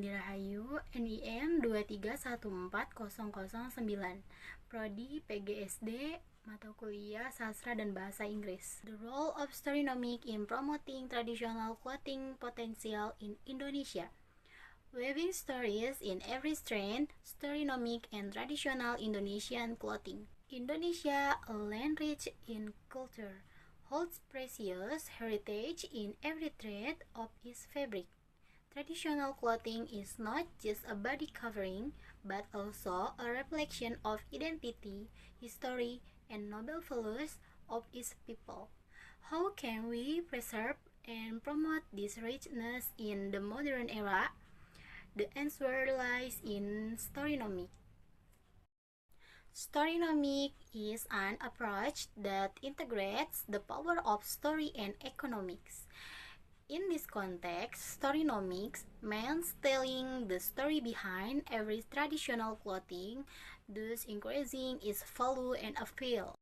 Andi Rahayu, NIM 2314009, Prodi PGSD, mata kuliah Sastra dan Bahasa Inggris. The role of Storynomic in promoting traditional clothing potential in Indonesia. Weaving stories in every strand, Storynomic and traditional Indonesian clothing. Indonesia, a land rich in culture, holds precious heritage in every thread of its fabric. Traditional clothing is not just a body covering, but also a reflection of identity, history, and noble values of its people. How can we preserve and promote this richness in the modern era? The answer lies in Storynomic. Storynomic is an approach that integrates the power of story and economics. In this context, Storynomics means telling the story behind every traditional clothing, thus increasing its value and appeal.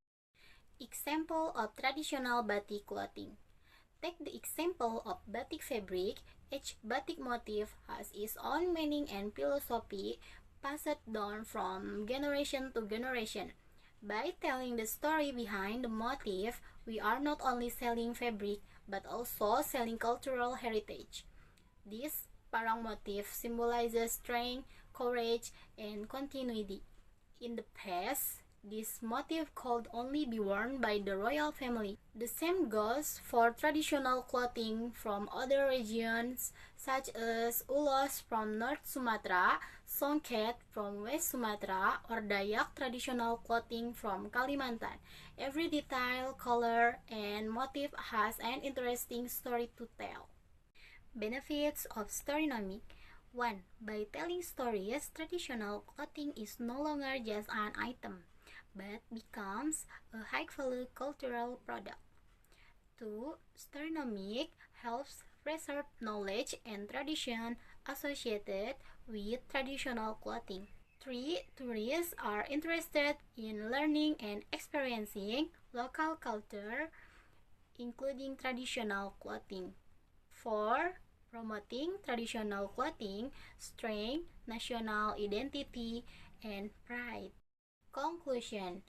Example of traditional batik clothing. Take the example of batik fabric. Each batik motif has its own meaning and philosophy passed down from generation to generation. By telling the story behind the motif, we are not only selling fabric but also selling cultural heritage. This parang motif symbolizes strength, courage, and continuity. In the past, this motif could only be worn by the royal family. The same goes for traditional clothing from other regions such as Ulos from North Sumatra, Songket from West Sumatra, or Dayak traditional clothing from Kalimantan. Every detail, color, and motif has an interesting story to tell. Benefits of Storynomic. 1. By telling stories, traditional clothing is no longer just an item, but becomes a high-value cultural product. 2. Storynomic helps preserve knowledge and tradition associated with traditional clothing. 3. Tourists are interested in learning and experiencing local culture, including traditional clothing. 4. Promoting traditional clothing, strength, national identity, and pride. Conclusion.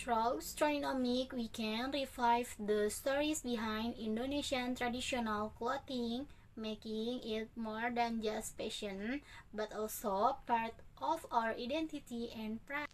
Through Storynomic, we can revive the stories behind Indonesian traditional clothing, making it more than just fashion, but also part of our identity and pride.